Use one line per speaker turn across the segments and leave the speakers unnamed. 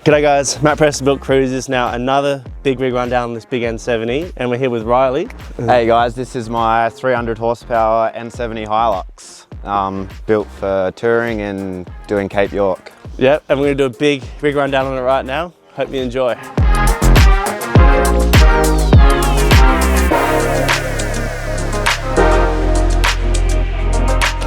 G'day guys, Matt Preston Built Cruisers. Now another big rig rundown on this big N7O, and we're here with Riley.
Hey guys, this is my 300 horsepower N7O HILUX, built for touring and doing Cape York.
Yep, and we're gonna do a big rig rundown on it right now. Hope you enjoy.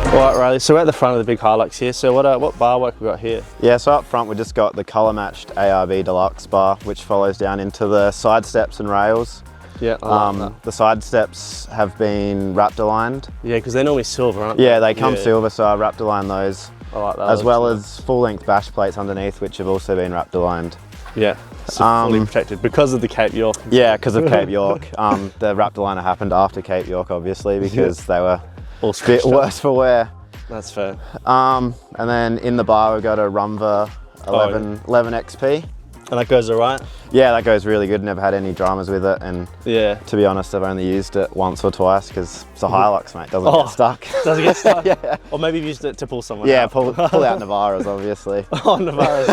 Alright Riley, so we're at the front of the big HILUX here. So what bar work we got here?
Yeah, so up front we just got the colour matched ARB Deluxe bar, which follows down into the side steps and rails.
Yeah, I like that.
The side steps have been wrapped aligned.
Yeah, because they're normally silver, aren't they?
Yeah, they come silver, so I wrapped aligned those.
I like that.
As well as full length bash plates underneath, which have also been wrapped aligned.
Yeah, so fully protected because of the Cape York.
Yeah, because of Cape York. The wrapped aligner happened after Cape York, obviously, because they were
all
a bit worse for wear.
That's fair.
And then in the bar we've got a Rumva 11 XP.
And that goes all right?
Yeah, that goes really good. Never had any dramas with it, and
yeah,
to be honest, I've only used it once or twice because it's a HILUX, mate. Doesn't get stuck.
Doesn't get stuck?
Yeah.
Or maybe you've used it to pull someone
Yeah,
out.
pull out Navaras, obviously.
Oh, Navaras.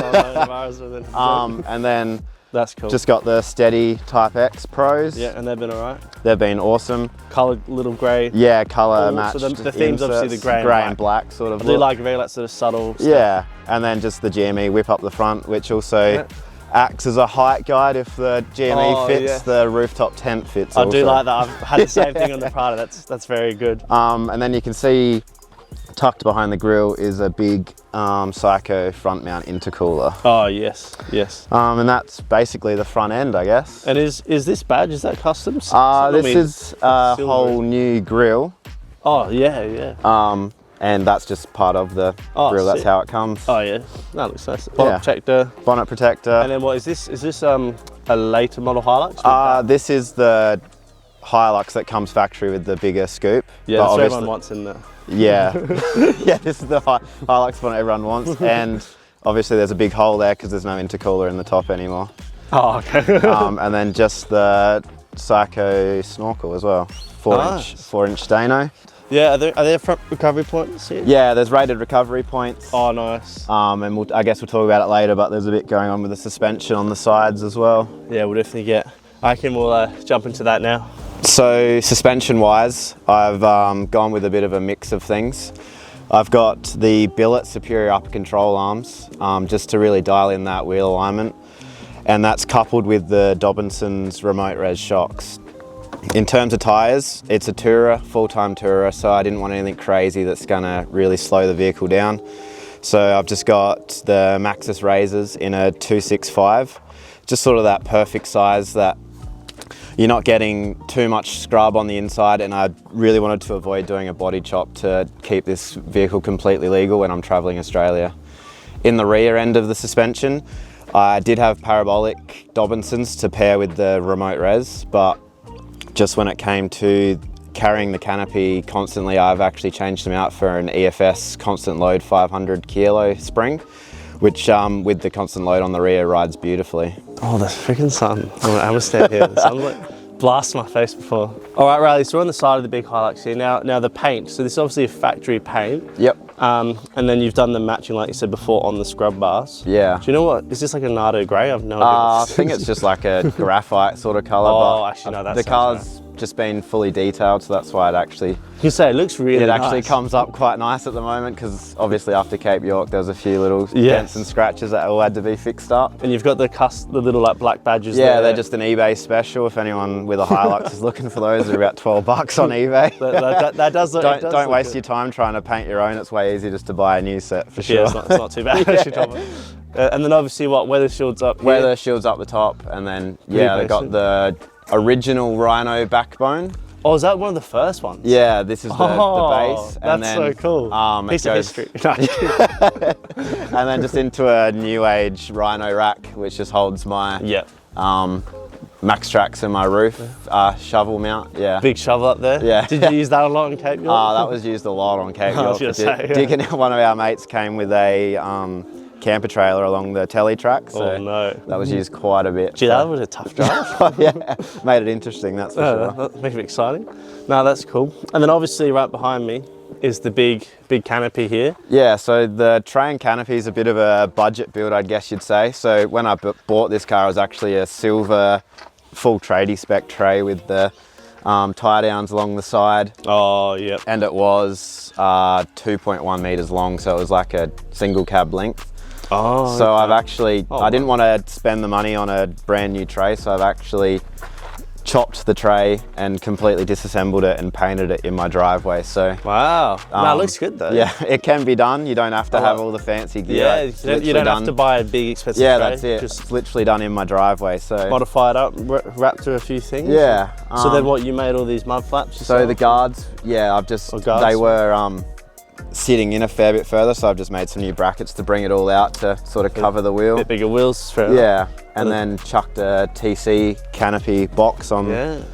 And then
that's cool.
Just got the Steady Type X Pros.
Yeah, and they've been all right? They've
been awesome.
Coloured little grey.
Yeah, colour matched.
So the theme's obviously the grey
and black sort of
I do like very sort of subtle stuff.
Yeah, and then just the GME whip up the front, which also acts as a height guide if the GME fits, the rooftop tent fits.
I do like that. I've had the same thing on the Prado. That's very good.
And then you can see tucked behind the grille is a big Psycho front mount intercooler.
Oh yes, yes.
And that's basically the front end, I guess.
And is this badge, is that custom?
This is a whole new grille.
Oh yeah, yeah.
And that's just part of the grille. That's how it comes.
Oh yeah, that looks nice. Bonnet protector.
Bonnet protector.
And then what is this? Is this a later model HILUX?
This is the HILUX that comes factory with the bigger scoop.
Yeah, that's what everyone wants in there.
Yeah, yeah, this is the HILUX bonnet everyone wants, and obviously there's a big hole there because there's no intercooler in the top anymore.
Oh, okay.
And then just the Psycho snorkel as well, 4-inch Stano.
Yeah, are there front recovery points here?
Yeah, there's rated recovery points.
Oh, nice.
And I guess we'll talk about it later, but there's a bit going on with the suspension on the sides as well.
Yeah, we'll definitely we'll jump into that now.
So suspension wise, I've gone with a bit of a mix of things. I've got the billet superior upper control arms, just to really dial in that wheel alignment. And that's coupled with the Dobinson's remote res shocks. In terms of tyres, it's a tourer, full-time tourer, so I didn't want anything crazy that's gonna really slow the vehicle down. So I've just got the Maxxis Razors in a 265, just sort of that perfect size that you're not getting too much scrub on the inside, and I really wanted to avoid doing a body chop to keep this vehicle completely legal when I'm traveling Australia. In the rear end of the suspension, I did have parabolic Dobinsons to pair with the remote res, but just when it came to carrying the canopy constantly, I've actually changed them out for an EFS constant load 500 kilo spring, which with the constant load on the rear rides beautifully. Oh, the freaking sun. I'm gonna stand here. The sun's like blasted my face before. All right, Riley, so we're on the side of the big HILUX here. Now the paint, so this is obviously a factory paint. Yep.
And then you've done the matching, like you said before, on the scrub bars.
Yeah.
Do you know what, is this like a Nardo grey? I've no idea.
I think it's just like a graphite sort of colour.
Oh,
but
actually no, that's
the car's just been fully detailed, so that's why
you can say it looks really nice.
It actually comes up quite nice at the moment, because obviously after Cape York there was a few little dents and scratches that all had to be fixed up.
And you've got the little like black badges
there.
Yeah,
they're just an eBay special. If anyone with a HILUX is looking for those, they're about 12 bucks on eBay.
that does look,
don't waste your time trying to paint your own. It's way easier just to buy a new set for sure.
Yeah, it's not too bad. And then obviously weather shields up here.
Weather shields up the top, and then they got the original Rhino backbone.
Oh, is that one of the first ones?
Yeah, this is the base.
And that's so cool. Piece of history.
And then just into a new age Rhino rack, which just holds my Max Tracks and my roof shovel mount. Yeah.
Big shovel up there.
Yeah.
Did you use that a lot on Cape York?
That was used a lot on Cape York.
Digging
out, one of our mates came with a camper trailer along the telly track, so that was used quite a bit.
Gee, that was a tough drive.
Yeah, made it interesting, that's for sure.
That makes it exciting. No, that's cool. And then obviously right behind me, is the big canopy here.
Yeah, so the tray and canopy is a bit of a budget build, I guess you'd say. So when I bought this car, it was actually a silver full tradie spec tray with the tie downs along the side.
Oh, yep.
And it was 2.1 meters long, so it was like a single cab length.
Oh,
so
okay.
I've actually, I didn't want to spend the money on a brand new tray, so I've actually chopped the tray and completely disassembled it and painted it in my driveway. So
wow, no, it looks good though.
Yeah, it can be done. You don't have to have all the fancy gear.
Yeah, you don't have to buy a big expensive tray.
That's it. It's literally done in my driveway. So
modify it up, wrap to a few things.
Yeah.
So then what, you made all these mud flaps yourself?
So the guards, yeah, they were sitting in a fair bit further, so I've just made some new brackets to bring it all out to sort of cover the wheel.
Bit bigger wheels for
yeah, and then chucked a TC canopy box on,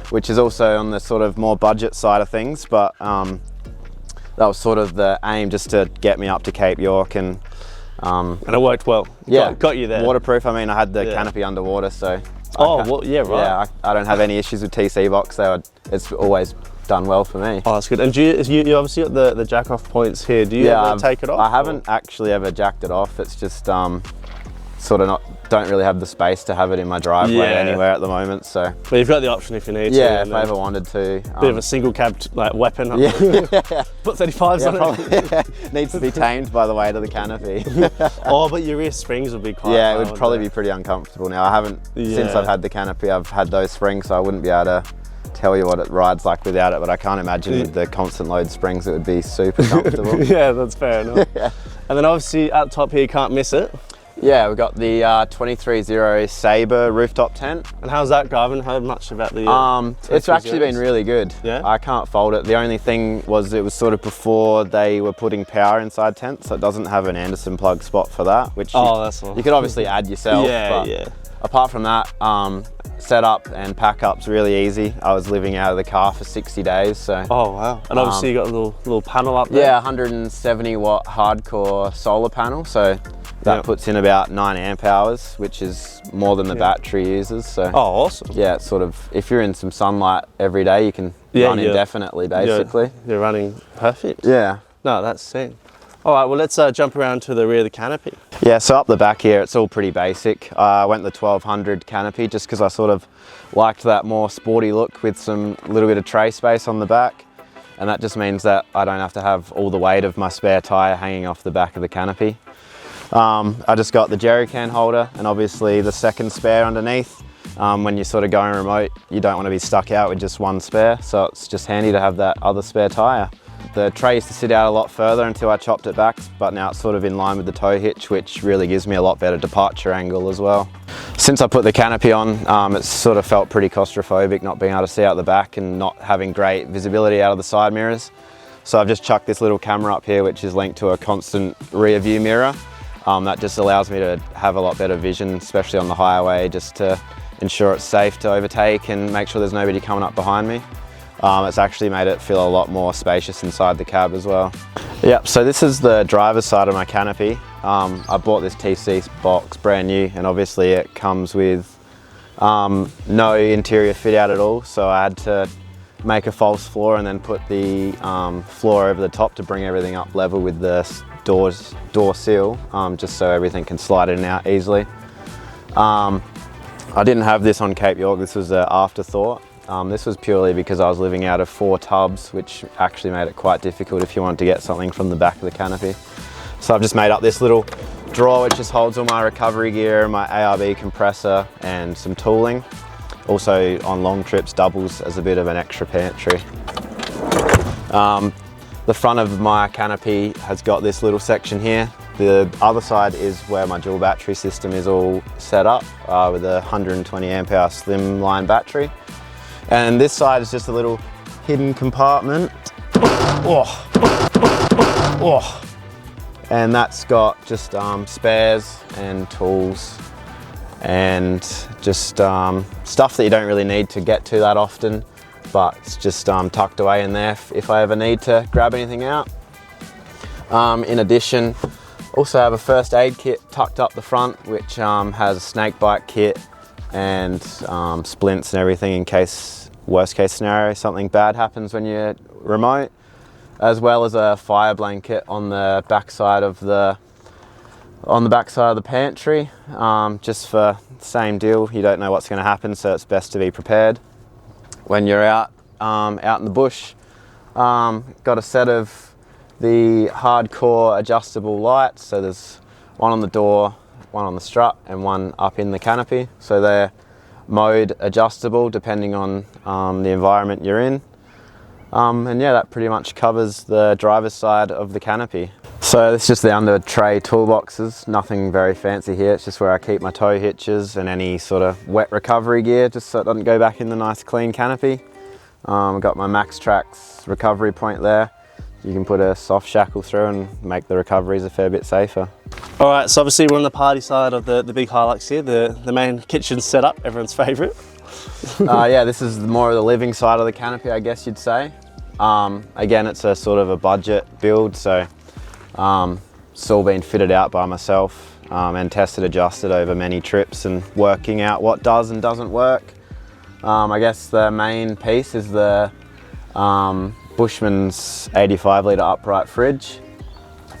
which is also on the sort of more budget side of things, but that was sort of the aim, just to get me up to Cape York, and
it worked well. Got you there.
Waterproof. I mean, I had the canopy underwater, so
yeah, right.
Yeah, I don't have any issues with TC box. It's always done well for me.
Oh, that's good. And you obviously got the jack off points here. Do you ever take it off?
I haven't actually ever jacked it off. It's just sort of don't really have the space to have it in my driveway anywhere at the moment. So,
but you've got the option if you need to.
Yeah, if I ever wanted to.
Bit of a single cab like weapon. Put 35s on it.
Needs to be tamed by the weight of the canopy.
Oh, but your rear springs would be quite.
Yeah, it would probably be pretty uncomfortable now. I haven't since I've had the canopy. I've had those springs, so I wouldn't be able to tell you what it rides like without it, but I can't imagine with the constant load springs it would be super comfortable.
Yeah, that's fair enough. And then obviously up top here, you can't miss it.
Yeah, we've got the 23-0 Sabre rooftop tent.
And how's that go? I haven't heard much about the
it's actually been really good.
Yeah?
I can't fault it. The only thing was it was sort of before they were putting power inside tents, so it doesn't have an Anderson plug spot for that, which you could obviously add yourself.
Yeah.
Apart from that, setup and pack up's really easy. I was living out of the car for 60 days, so.
Oh wow! And obviously you got a little panel up there.
Yeah, 170 watt hardcore solar panel, so that puts in about 9 amp hours, which is more than the battery uses. So.
Oh, awesome!
Yeah, it's sort of, if you're in some sunlight every day, you can run indefinitely, basically.
You're running perfect.
Yeah.
No, that's sick. All right, well, let's jump around to the rear of the canopy.
Yeah, so up the back here, it's all pretty basic. I went the 1200 canopy just because I sort of liked that more sporty look with some little bit of tray space on the back. And that just means that I don't have to have all the weight of my spare tyre hanging off the back of the canopy. I just got the jerry can holder and obviously the second spare underneath. When you're sort of going remote, you don't want to be stuck out with just one spare, so it's just handy to have that other spare tyre. The tray used to sit out a lot further until I chopped it back, but now it's sort of in line with the tow hitch, which really gives me a lot better departure angle as well. Since I put the canopy on, it's sort of felt pretty claustrophobic not being able to see out the back and not having great visibility out of the side mirrors. So I've just chucked this little camera up here, which is linked to a constant rear view mirror. That just allows me to have a lot better vision, especially on the highway, just to ensure it's safe to overtake and make sure there's nobody coming up behind me. It's actually made it feel a lot more spacious inside the cab as well. Yep, so this is the driver's side of my canopy. I bought this TC box brand new, and obviously it comes with no interior fit out at all, so I had to make a false floor and then put the floor over the top to bring everything up level with the door seal, just so everything can slide in and out easily. I didn't have this on Cape York, this was an afterthought. This was purely because I was living out of 4 tubs, which actually made it quite difficult if you wanted to get something from the back of the canopy. So I've just made up this little drawer which just holds all my recovery gear, my ARB compressor and some tooling. Also on long trips doubles as a bit of an extra pantry. The front of my canopy has got this little section here. The other side is where my dual battery system is all set up with a 120 amp hour slimline battery. And this side is just a little hidden compartment. And that's got just spares and tools and just stuff that you don't really need to get to that often, but it's just tucked away in there if I ever need to grab anything out. In addition, also have a first aid kit tucked up the front, which has a snake bite kit and splints and everything in case, worst case scenario, something bad happens when you're remote. as well as a fire blanket on the backside of the pantry, just for the same deal. You don't know what's going to happen, so it's best to be prepared when you're out in the bush. Got a set of the hardcore adjustable lights, so there's one on the door, one on the strut, and one up in the canopy, so they're mode adjustable depending on the environment you're in. And yeah, that pretty much covers the driver's side of the canopy. So this is just the under tray toolboxes, nothing very fancy here. It's just where I keep my tow hitches and any sort of wet recovery gear, just so it doesn't go back in the nice clean canopy. I've got my Max Trax recovery point there. You can put a soft shackle through and make the recoveries a fair bit safer.
All right, so obviously we're on the party side of the big HILUX here, the main kitchen setup, everyone's favorite.
Yeah, this is more of the living side of the canopy, I guess you'd say. Again, it's a sort of a budget build, so it's all been fitted out by myself and tested, adjusted over many trips and working out what does and doesn't work. I guess the main piece is the Bushman's 85 litre upright fridge,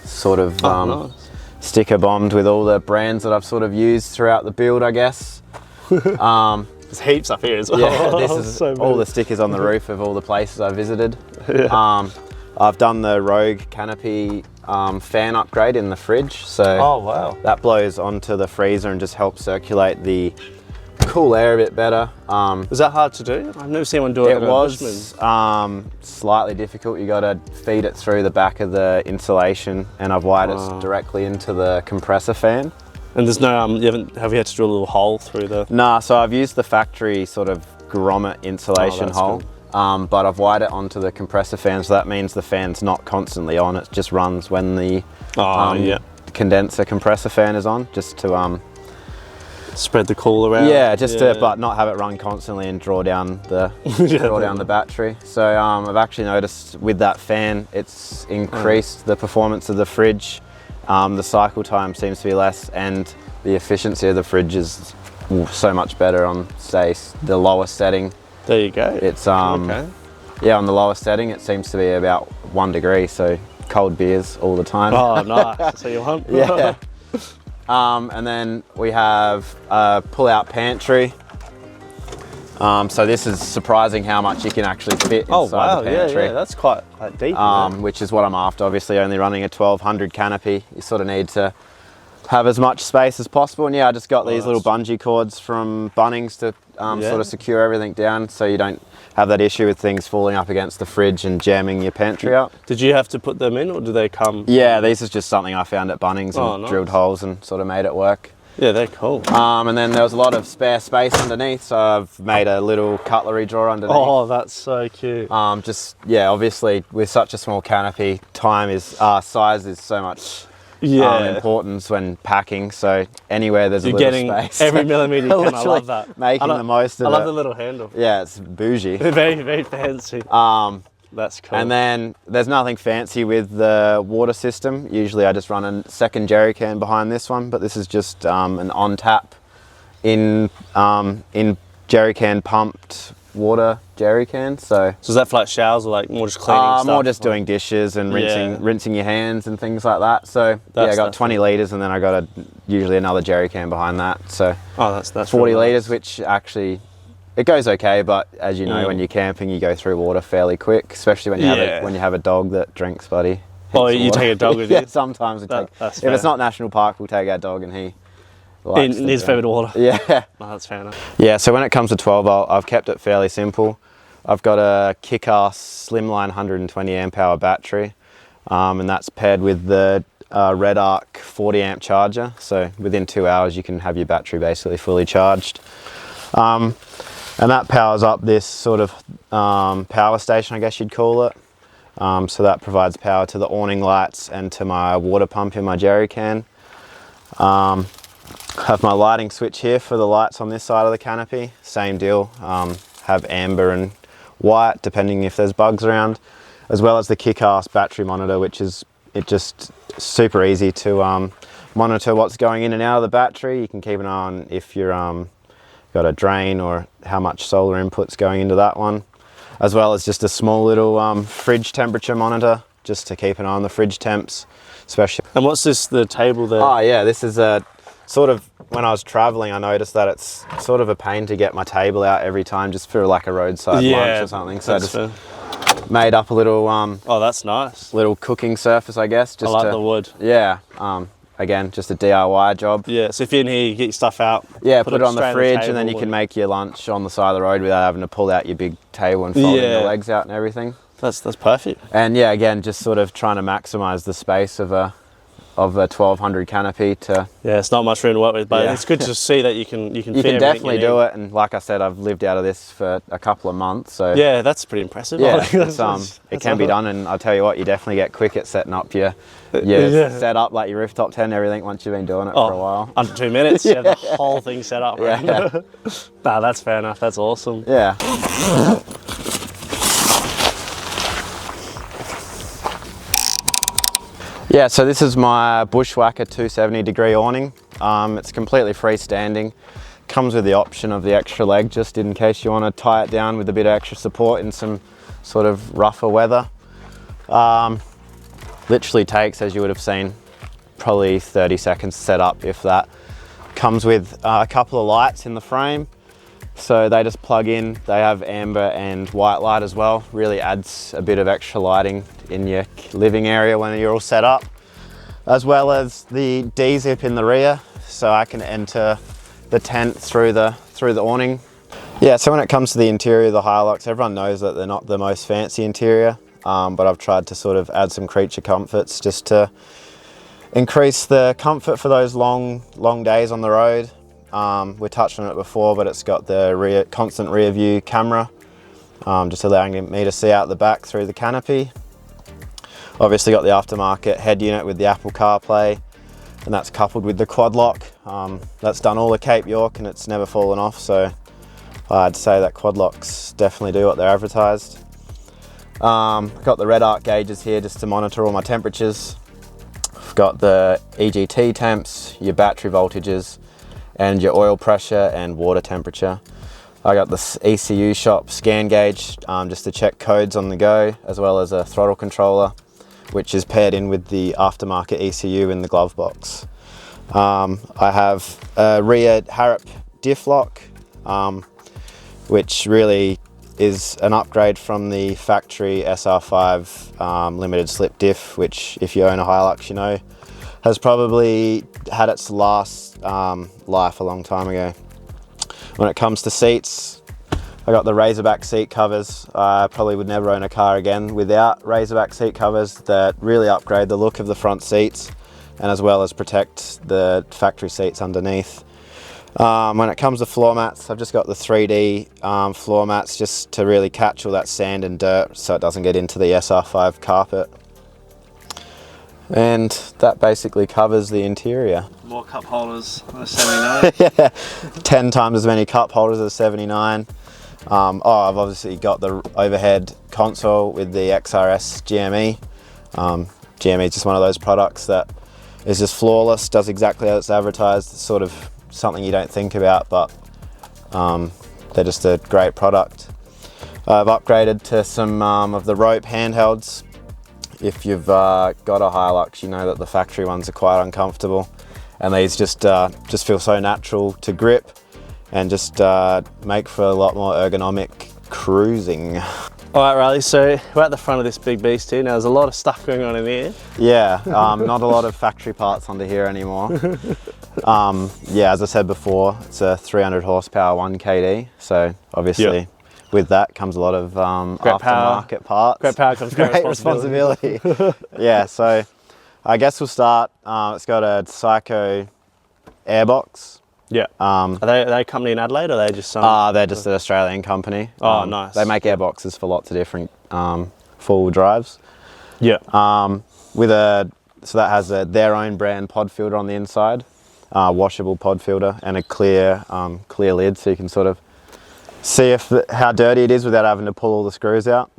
sort of
nice.
sticker bombed with all the brands that I've sort of used throughout the build, I guess.
There's heaps up here as well.
Yeah, this is
so
all the stickers on the roof of all the places I visited.
Yeah.
I've done the Rogue canopy fan upgrade in the fridge, so
Oh wow.
that blows onto the freezer and just helps circulate the cool air a bit better.
Is that hard to do? I've never seen one do it.
It was slightly difficult. You got to feed it through the back of the insulation, and I've wired it directly into the compressor fan.
And there's no, have you had to drill a little hole through the?
Nah, so I've used the factory sort of grommet insulation hole, but I've wired it onto the compressor fan, so that means the fan's not constantly on. It just runs when the condenser compressor fan is on, just to
spread the cool around.
Yeah, just to, but not have it run constantly and draw down the down the battery. So I've actually noticed with that fan, it's increased the performance of the fridge. The cycle time seems to be less, and the efficiency of the fridge is so much better on, say, the lowest setting.
There you go.
It's yeah, on the lowest setting it seems to be about 1 degree, so cold beers all the time.
Oh, nice. That's what you want.
Yeah. And then we have a pull-out pantry. So this is surprising how much you can actually fit inside the pantry.
Yeah, that's quite deep.
Which is what I'm after. Obviously, only running a 1200 canopy, you sort of need to have as much space as possible. And yeah, I just got these little bungee cords from Bunnings to sort of secure everything down, so you don't have that issue with things falling up against the fridge and jamming your pantry up.
Did you have to put them in, or do they come?
Yeah, these is just something I found at Bunnings and drilled holes and sort of made it work.
Yeah, they're cool.
And then there was a lot of spare space underneath, so I've made a little cutlery drawer underneath.
Oh, that's so cute.
Just, yeah, obviously with such a small canopy, size is so much importance when packing, so anywhere there's a little space.
Every millimetre you can. I love that.
Making the most of it.
I love the little handle.
Yeah, it's bougie.
Very, very fancy. That's cool.
And then there's nothing fancy with the water system. Usually I just run a second jerry can behind this one, but this is just an on tap in jerry can pumped water jerry can. So
is that for like showers or like more just cleaning stuff?
More just doing dishes and rinsing your hands and things like that. So yeah, I got 20 litres, and then I got usually another jerry can behind that. So
that's
40
really
litres, which actually it goes okay, but as you know, when you're camping, you go through water fairly quick, especially when you have a dog that drinks, buddy.
Oh, you take a dog with you?
Yeah, sometimes we take. If it's not national park, we'll take our dog, and he
needs a fair bit of water.
Yeah.
Oh, that's fair enough.
Yeah, so when it comes to 12 volt, I've kept it fairly simple. I've got a kick-ass slimline 120 amp hour battery, and that's paired with the Red Arc 40 amp charger. So within 2 hours, you can have your battery basically fully charged. And that powers up this sort of power station, I guess you'd call it. So that provides power to the awning lights and to my water pump in my jerry can. Have my lighting switch here for the lights on this side of the canopy. Same deal, have amber and white depending if there's bugs around, as well as the kick-ass battery monitor, which is just super easy to monitor what's going in and out of the battery. You can keep an eye on if you're got a drain or how much solar input's going into that one, as well as just a small little fridge temperature monitor just to keep an eye on the fridge temps, especially.
And what's this, the table there?
Oh yeah, this is a sort of, when I was traveling, I noticed that it's sort of a pain to get my table out every time, just for like a roadside lunch or something. So I just made up a little
oh, that's nice.
little cooking surface, I guess. Just
I like the wood.
Yeah. Again, just a DIY job.
Yeah, so if you're in here, you get your stuff out.
Yeah, put it on the fridge, and then you can make your lunch on the side of the road without having to pull out your big table and folding the legs out and everything.
That's perfect.
And yeah, again, just sort of trying to maximise the space of a 1200 canopy to.
Yeah, it's not much room to work with, but it's good to see that you can
definitely do it. And like I said, I've lived out of this for a couple of months, so
yeah, that's pretty impressive.
Yeah, it can be done, and I'll tell you what, you definitely get quick at setting up your setup, like your rooftop tent and everything, once you've been doing it for a while.
Under 2 minutes, you have the whole thing set up. Right? Yeah. Nah, that's fair enough. That's awesome.
Yeah. Yeah, so this is my Bushwhacker 270-degree awning. It's completely freestanding. Comes with the option of the extra leg, just in case you want to tie it down with a bit of extra support in some sort of rougher weather. Literally takes, as you would have seen, probably 30 seconds to set up, if that. Comes with a couple of lights in the frame, so they just plug in. They have amber and white light as well. Really adds a bit of extra lighting in your living area when you're all set up, as well as the D-zip in the rear, so I can enter the tent through the awning. Yeah, so when it comes to the interior of the HILUX, everyone knows that they're not the most fancy interior, but I've tried to sort of add some creature comforts just to increase the comfort for those long days on the road. We touched on it before, but it's got the constant rear view camera, just allowing me to see out the back through the canopy. Obviously got the aftermarket head unit with the Apple CarPlay, and that's coupled with the quad lock. That's done all the Cape York and it's never fallen off, so I'd say that quad locks definitely do what they're advertised. Got the red arc gauges here just to monitor all my temperatures. I've got the EGT temps, your battery voltages, and your oil pressure and water temperature. I got this ECU shop scan gauge just to check codes on the go, as well as a throttle controller, which is paired in with the aftermarket ECU in the glove box. I have a rear Harrop diff lock, which really is an upgrade from the factory SR5 limited slip diff, which, if you own a HILUX, you know, has probably had its last life a long time ago. When it comes to seats, I got the Razorback seat covers. I probably would never own a car again without Razorback seat covers that really upgrade the look of the front seats, and as well as protect the factory seats underneath. When it comes to floor mats, I've just got the 3D floor mats just to really catch all that sand and dirt so it doesn't get into the SR5 carpet. And that basically covers the interior.
More cup holders on a 79.
Yeah, 10 times as many cup holders as a 79. I've obviously got the overhead console with the XRS GME. GME is just one of those products that is just flawless, does exactly as it's advertised. It's sort of something you don't think about, but they're just a great product. I've upgraded to some of the rope handhelds. If you've got a HILUX, you know that the factory ones are quite uncomfortable, and these just feel so natural to grip and just make for a lot more ergonomic cruising.
All right, Riley, so we're at the front of this big beast here. Now, there's a lot of stuff going on in here.
Yeah, not a lot of factory parts under here anymore. Yeah, as I said before, it's a 300 horsepower 1KD, so obviously with that comes a lot of aftermarket parts.
Great power comes great responsibility.
Yeah, so I guess we'll start. It's got a Psycho airbox.
Yeah. Are they a company in Adelaide, or are they just some?
They're just an Australian company.
Oh, nice.
They make airboxes for lots of different four-wheel drives.
Yeah.
So that has their own brand pod filter on the inside, washable pod filter, and a clear lid, so you can sort of see how dirty it is without having to pull all the screws out.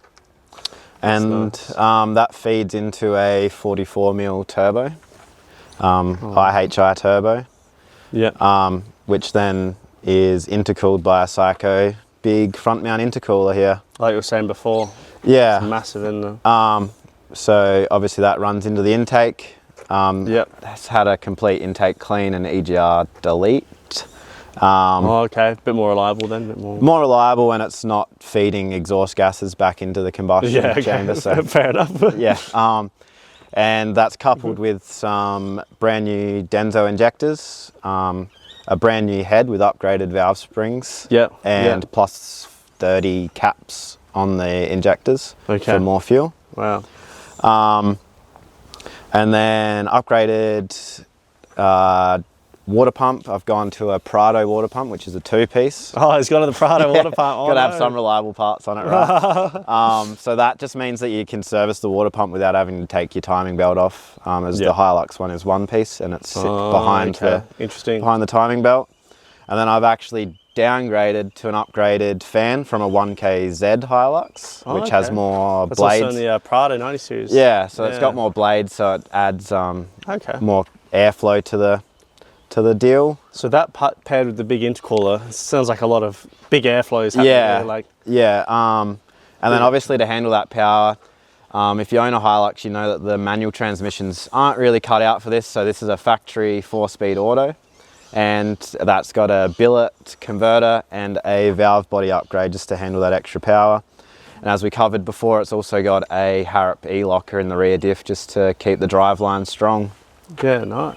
And nice. That feeds into a 44mm turbo, IHI turbo.
Yeah.
Which then is intercooled by a Psycho big front mount intercooler here.
Like you were saying before.
Yeah.
It's massive in there.
So obviously that runs into the intake.
Yep.
It's had a complete intake clean and EGR delete.
Oh, okay, a bit more reliable then, a bit more.
More reliable when it's not feeding exhaust gases back into the combustion chamber. So
fair enough.
yeah, and that's coupled with some brand new N7O injectors, a brand new head with upgraded valve springs, and plus 30 caps on the injectors for more fuel.
Wow.
And then upgraded water pump. I've gone to a Prado water pump, which is a 2-piece.
Oh, it's got a Prado water pump. Oh,
got to have some reliable parts on it, right? So that just means that you can service the water pump without having to take your timing belt off, as the HILUX one is 1-piece and it's behind the timing belt. And then I've actually downgraded to an upgraded fan from a 1KZ HILUX, which has more blades.
That's also in the Prado 90 series.
Yeah, so it's got more blades, so it adds more airflow to the deal.
So that paired with the big intercooler, sounds like a lot of big airflows happening there. And then obviously to handle that power, if you own a HILUX, you know that the manual transmissions aren't really cut out for this. So this is a factory 4-speed auto, and that's got a billet converter and a valve body upgrade just to handle that extra power. And as we covered before, it's also got a Harrop E-locker in the rear diff just to keep the driveline strong. Yeah, nice.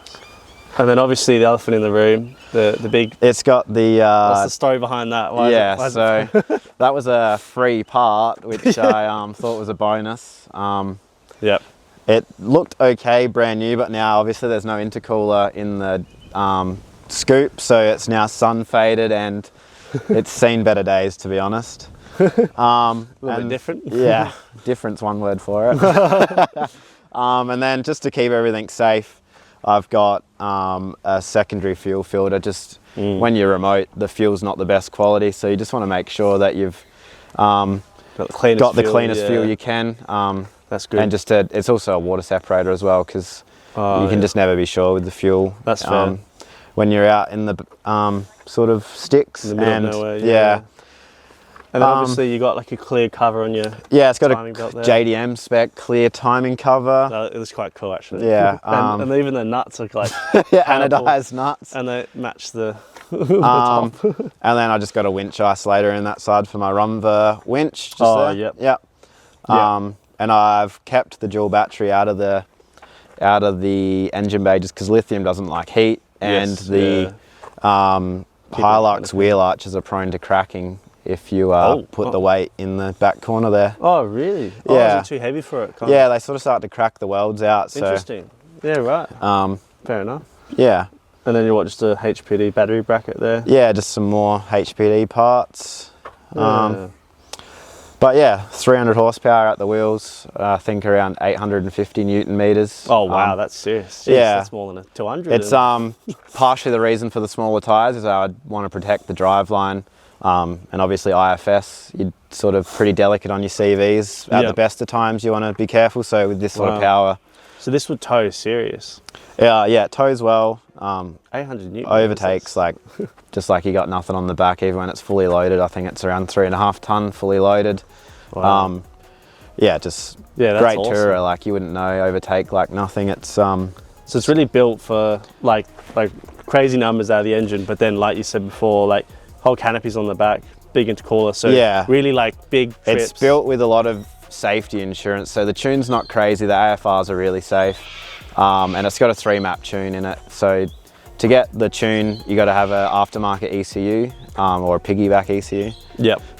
And then obviously the elephant in the room, the big...
It's got the...
what's the story behind that? Why
so that was a free part, which I thought was a bonus.
Yep.
It looked okay, brand new, but now obviously there's no intercooler in the scoop, so it's now sun faded and it's seen better days, to be honest.
A little bit different.
Yeah, different's one word for it. And then just to keep everything safe, I've got a secondary fuel filter. Just when you're remote, the fuel's not the best quality, so you just want to make sure that you've got the cleanest fuel you can.
That's good.
And just it's also a water separator as well, because you can just never be sure with the fuel.
That's fair.
When you're out in the sort of sticks
in the middle of nowhere, and then obviously you got like a clear cover on your
it's got a JDM spec clear timing cover.
It was quite cool actually.
Yeah,
and even the nuts look like
anodized nuts,
and they match the top.
And then I just got a winch isolator in that side for my Rumver winch. And I've kept the dual battery out of the engine bay just because lithium doesn't like heat, and the HILUX wheel arches are prone to cracking if you put the weight in the back corner there.
Oh, really?
Yeah.
Is it too heavy for it?
They sort of start to crack the welds out.
Interesting. Yeah, right. Fair enough.
Yeah.
And then you just a HPD battery bracket there?
Yeah, just some more HPD parts. But yeah, 300 horsepower at the wheels, I think around 850 Newton meters.
Oh wow, that's serious. Jeez, that's more than a 200.
It's partially the reason for the smaller tyres is I want to protect the driveline. And obviously IFS, you're sort of pretty delicate on your CVs. At the best of times you want to be careful, so with this sort of power.
So this would tow serious?
Yeah, it tows well.
800 Newton.
Overtakes just like you got nothing on the back, even when it's fully loaded. I think it's around 3.5 ton fully loaded.
Wow.
Great
awesome.
tourer, like you wouldn't know, overtake like nothing. It's so
it's really built for like crazy numbers out of the engine, but then like you said before, like whole canopies on the back, big intercooler, so really like big trips.
It's built with a lot of safety insurance, so the tune's not crazy, the AFRs are really safe, and it's got a 3-map tune in it. So to get the tune, you got to have an aftermarket ECU or a piggyback ECU.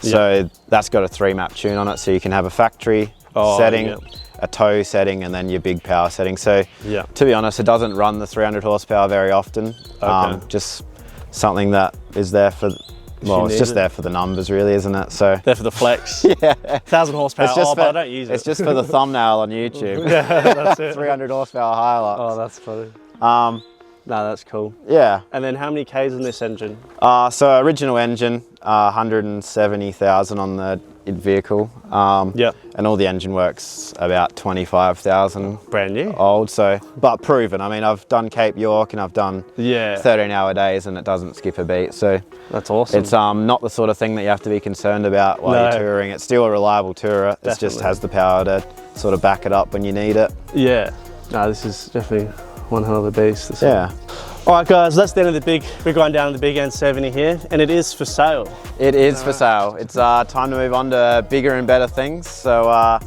So that's got a 3-map tune on it, so you can have a factory setting, a tow setting, and then your big power setting. So to be honest, it doesn't run the 300 horsepower very often. Just something that is there for, it's just there for the numbers really, isn't it? So
there for the flex. 1,000 horsepower, but I don't use it.
It's just for the thumbnail on YouTube.
That's it.
300 horsepower HILUX.
Oh, that's funny. No, that's cool.
Yeah.
And then how many Ks in this engine?
So original engine, 170,000 on the vehicle. And all the engine work's about 25,000.
Brand new.
Old, but proven. I mean, I've done Cape York and I've done 13-hour days and it doesn't skip a beat. So
that's awesome.
It's not the sort of thing that you have to be concerned about while you're touring. It's still a reliable tourer. It just has the power to sort of back it up when you need it.
Yeah, no, this is definitely one hell of a beast.
Yeah.
All right, guys, that's the end of we're going down to the big N70 here, and it is for sale.
It is for sale. It's time to move on to bigger and better things. So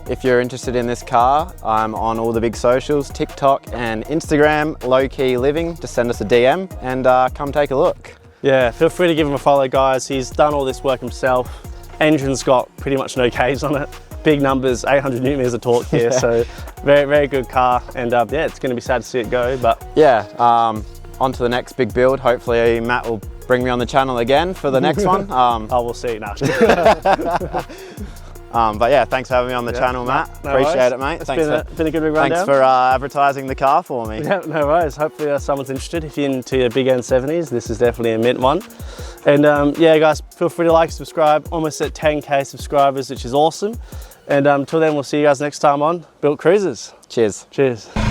if you're interested in this car, I'm on all the big socials, TikTok and Instagram, Low Key Living. Just send us a DM and come take a look.
Yeah, feel free to give him a follow, guys. He's done all this work himself. Engine's got pretty much no Ks on it. Big numbers, 800 Newton meters of torque here, so very, very good car. And yeah, it's going to be sad to see it go, but
yeah, on to the next big build. Hopefully Matt will bring me on the channel again for the next one.
Oh, we'll see. No.
But yeah, thanks for having me on the channel, Matt.
No
Appreciate
worries.
it, mate.
It's been a good big rundown.
Thanks for advertising the car for me.
Yeah, no worries. Hopefully someone's interested. If you're into your big N70s, this is definitely a mint one. And yeah, guys, feel free to like, subscribe. Almost at 10K subscribers, which is awesome. And until then, we'll see you guys next time on Built Cruisers.
Cheers.
Cheers.